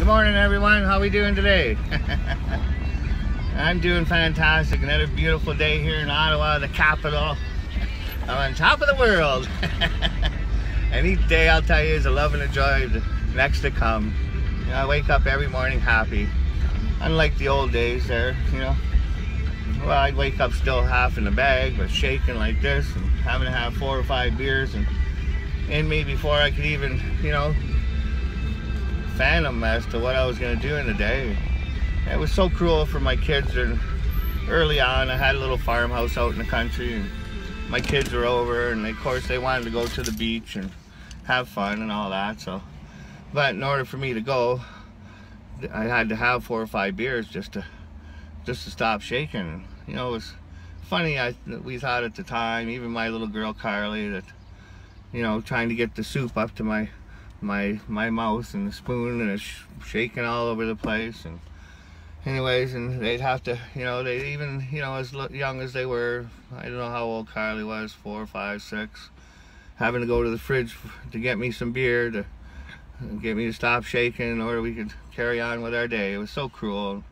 Good morning, everyone. How we doing today? I'm doing fantastic. Another beautiful day here in Ottawa, the capital. I'm on top of the world. And each day, I'll tell you, is a love and a joy of the next to come. You know, I wake up every morning happy. Unlike the old days there, you know. Well, I'd wake up still half in the bag, but shaking like this and having to have 4 or 5 beers and in me before I could even, you know, fathom as to what I was going to do in the day. It was so cruel for my kids. And early on, I had a little farmhouse out in the country, and my kids were over, and of course they wanted to go to the beach and have fun and all that. So, but in order for me to go, I had to have 4 or 5 beers just to stop shaking. You know, it was funny. We thought at the time, even my little girl Carly, that, you know, trying to get the soup up to my mouth and the spoon, and it's shaking all over the place. And anyways, and they'd have to, you know, they even, you know, as young as they were, I don't know how old Carly was, 4, 5, 6, having to go to the fridge to get me some beer to get me to stop shaking in order we could carry on with our day. It was so cruel.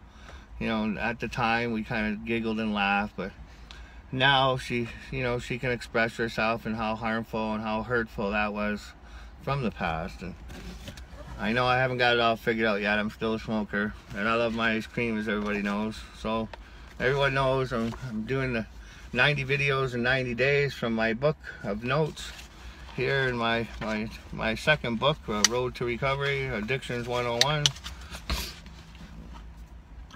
You know, at the time we kind of giggled and laughed, but now she, you know, she can express herself and how harmful and how hurtful that was from the past. And I know I haven't got it all figured out yet. I'm still a smoker, and I love my ice cream, as everybody knows. So everyone knows I'm doing the 90 videos in 90 days from my book of notes here in my second book, Road to Recovery, Addictions 101.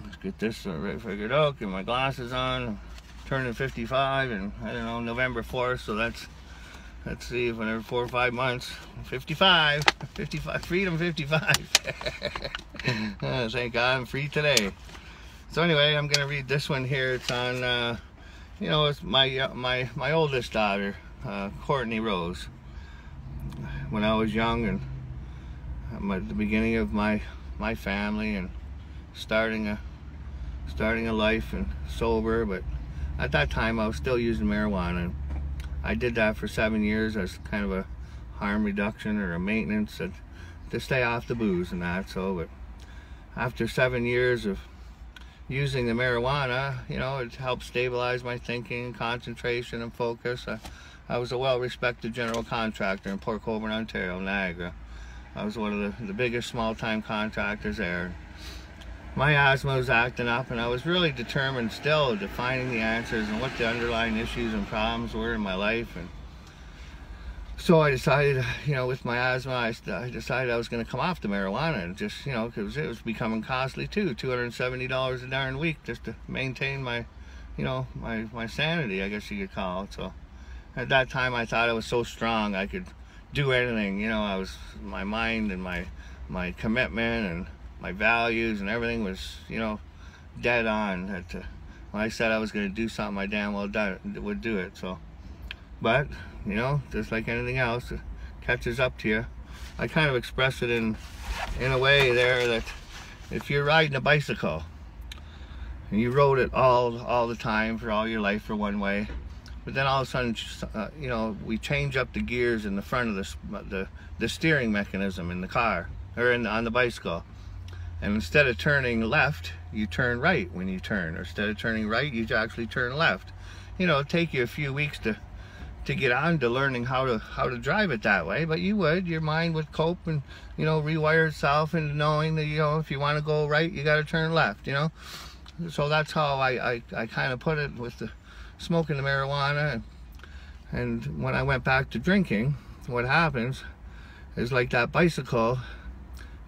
Let's get this right figured out, get my glasses on. Turning 55, and I don't know, November 4th, so let's see, if whenever 4 or 5 months, 55, freedom 55. Thank God I'm free today. So anyway, I'm gonna read this one here. It's on, you know, it's my oldest daughter, Courtney Rose. When I was young and at the beginning of my family and starting a life and sober, but at that time I was still using marijuana. I did that for 7 years as kind of a harm reduction or a maintenance to stay off the booze and that. So, but after 7 years of using the marijuana, you know, it helped stabilize my thinking, concentration, and focus. I was a well-respected general contractor in Port Colborne, Ontario, Niagara. I was one of the biggest small-time contractors there. My asthma was acting up, and I was really determined still to finding the answers and what the underlying issues and problems were in my life. And so I decided, you know, with my asthma, I decided I was going to come off the marijuana, and just, you know, because it was becoming costly too, $270 a darn week just to maintain my, you know, my sanity, I guess you could call it. So at that time I thought I was so strong I could do anything. You know, I was, my mind and my commitment and my values and everything was, you know, dead on. That when I said I was going to do something, I damn well would do it. So, but you know, just like anything else, it catches up to you. I kind of express it in a way there that if you're riding a bicycle and you rode it all the time for all your life for one way, but then all of a sudden, you know, we change up the gears in the front of the steering mechanism in the car or on the bicycle. And instead of turning left, you turn right when you turn. Or instead of turning right, you actually turn left. You know, it'd take you a few weeks to get on to learning how to drive it that way. But you would, your mind would cope and, you know, rewire itself into knowing that, you know, if you want to go right, you got to turn left, you know. So that's how I kind of put it with the smoking the marijuana. And when I went back to drinking, what happens is, like that bicycle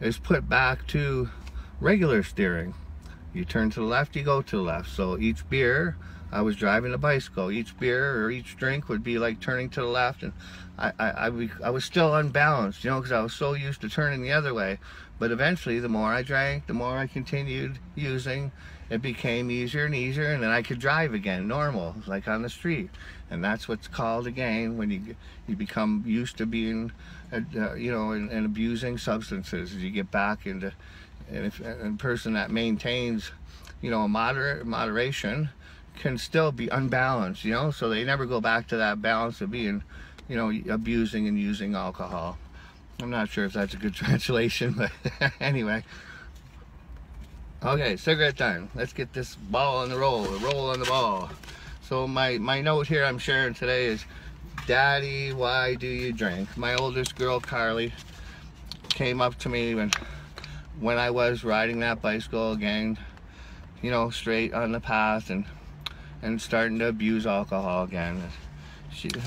is put back to regular steering. You turn to the left, you go to the left. So each beer, I was driving a bicycle. Each beer or each drink would be like turning to the left, and I was still unbalanced, you know, because I was so used to turning the other way. But eventually, the more I drank, the more I continued using, it became easier and easier, and then I could drive again, normal, like on the street. And that's what's called again when you become used to being, you know, and abusing substances. As you get back into, and if a person that maintains, you know, a moderation can still be unbalanced, you know, so they never go back to that balance of being, you know, abusing and using alcohol. I'm not sure if that's a good translation, but anyway. Okay, cigarette time. Let's get this ball on the roll on the ball. So my note here I'm sharing today is, Daddy, why do you drink? My oldest girl, Carly, came up to me when I was riding that bicycle again, you know, straight on the path and starting to abuse alcohol again.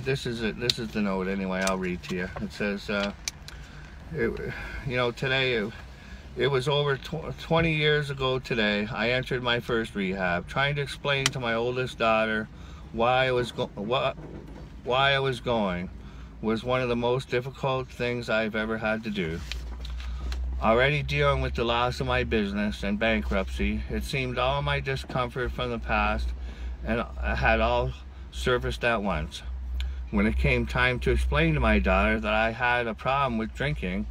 This is the note anyway. I'll read to you. It says, you know, today it was over 20 years ago today. I entered my first rehab, trying to explain to my oldest daughter why I was going was one of the most difficult things I've ever had to do. Already dealing with the loss of my business and bankruptcy, it seemed all my discomfort from the past and had all surfaced at once. When it came time to explain to my daughter that I had a problem with drinking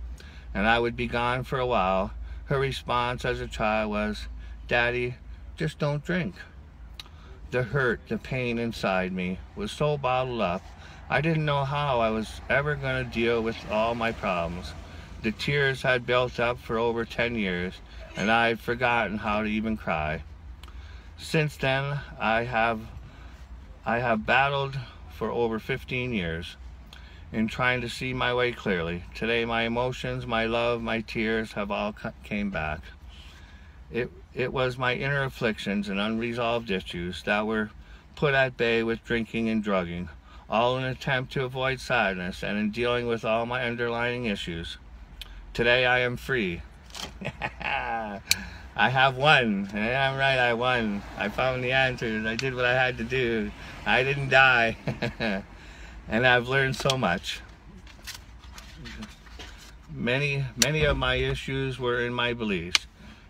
and I would be gone for a while, her response as a child was, Daddy, just don't drink. The hurt, the pain inside me was so bottled up, I didn't know how I was ever going to deal with all my problems. The tears had built up for over 10 years, and I had forgotten how to even cry. Since then, I have battled for over 15 years in trying to see my way clearly. Today, my emotions, my love, my tears have all came back. It was my inner afflictions and unresolved issues that were put at bay with drinking and drugging, all in an attempt to avoid sadness and in dealing with all my underlying issues. Today I am free. I have won. I'm right, I won. I found the answers. I did what I had to do. I didn't die. And I've learned so much. Many of my issues were in my beliefs.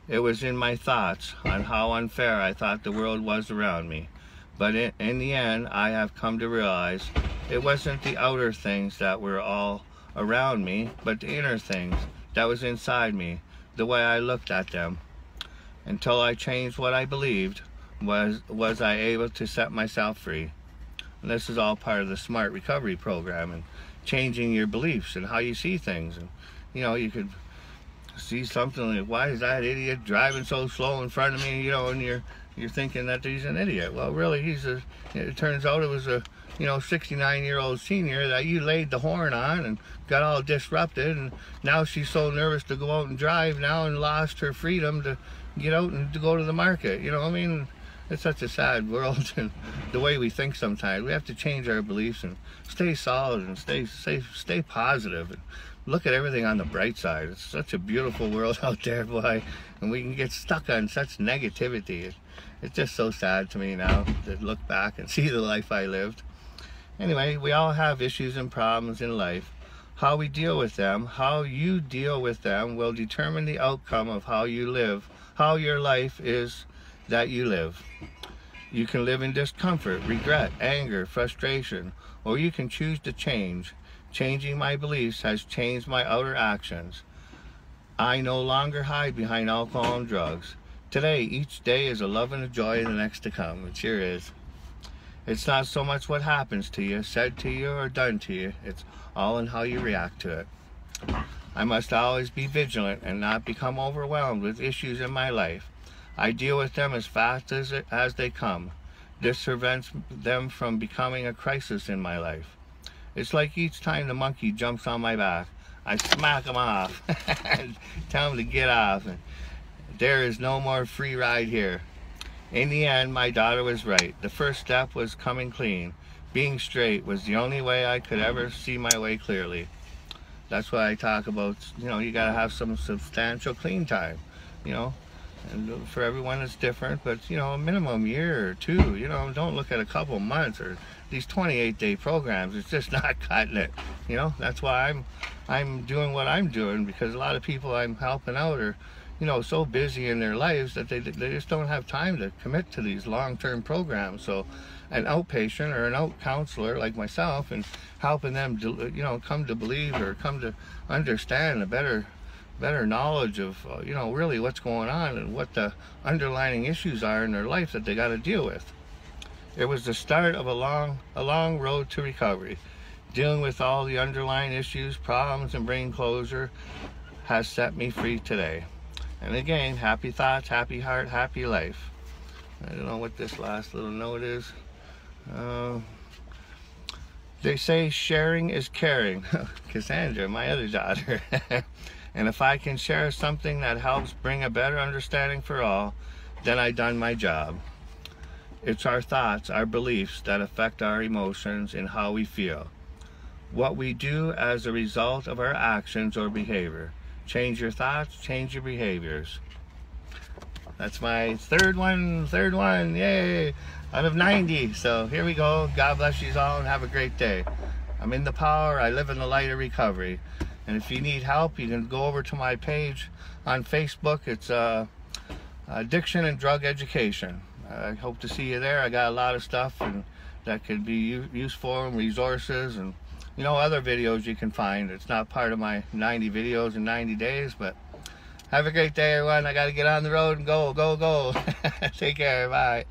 It was in my thoughts on how unfair I thought the world was around me. But in the end, I have come to realize it wasn't the outer things that were all around me, but the inner things that was inside me, the way I looked at them. Until I changed what I believed, was I able to set myself free. And this is all part of the SMART recovery program, and changing your beliefs and how you see things. And you know, you could see something like, why is that idiot driving so slow in front of me, you know, and you're thinking that he's an idiot. Well, really, it turns out it was a 69-year-old senior that you laid the horn on and got all disrupted, and now she's so nervous to go out and drive now and lost her freedom to get out and to go to the market. You know, I mean, it's such a sad world and the way we think sometimes. We have to change our beliefs and stay solid and stay positive and look at everything on the bright side. It's such a beautiful world out there, boy, and we can get stuck on such negativity. It's just so sad to me now to look back and see the life I lived. Anyway, we all have issues and problems in life. How we deal with them, how you deal with them, will determine the outcome of how you live, how your life is that you live. You can live in discomfort, regret, anger, frustration, or you can choose to change. Changing my beliefs has changed my outer actions. I no longer hide behind alcohol and drugs. Today, each day is a love and a joy, and the next to come. It sure is. It's not so much what happens to you, said to you, or done to you. It's all in how you react to it. I must always be vigilant and not become overwhelmed with issues in my life. I deal with them as fast as they come. This prevents them from becoming a crisis in my life. It's like each time the monkey jumps on my back, I smack him off and tell him to get off. And there is no more free ride here. In the end, my daughter was right. The first step was coming clean. Being straight was the only way I could ever see my way clearly. That's why I talk about, you know, you got to have some substantial clean time, you know. And for everyone it's different, but you know, a minimum year or two, you know, don't look at a couple months or these 28-day programs. It's just not cutting it, you know. That's why I'm doing what I'm doing, because a lot of people I'm helping out are, you know, so busy in their lives that they just don't have time to commit to these long-term programs. So an outpatient or an out counselor like myself, and helping them to, you know, come to believe or come to understand a better knowledge of you know, really what's going on and what the underlying issues are in their life that they got to deal with. It was the start of a long road to recovery. Dealing with all the underlying issues, problems, and bringing closure has set me free today. And again, happy thoughts, happy heart, happy life. I don't know what this last little note is. They say sharing is caring. Cassandra, my other daughter. And if I can share something that helps bring a better understanding for all, then I've done my job. It's our thoughts, our beliefs that affect our emotions and how we feel. What we do as a result of our actions or behavior. Change your thoughts, change your behaviors. That's my third one, yay, out of 90. So here we go. God bless you all and have a great day. I'm in the power, I live in the light of recovery. And if you need help, you can go over to my page on Facebook. It's Addiction and Drug Education. I hope to see you there. I got a lot of stuff and that could be useful, and resources, and you know, other videos you can find. It's not part of my 90 videos in 90 days, but have a great day, everyone. I got to get on the road and go. Take care. Bye.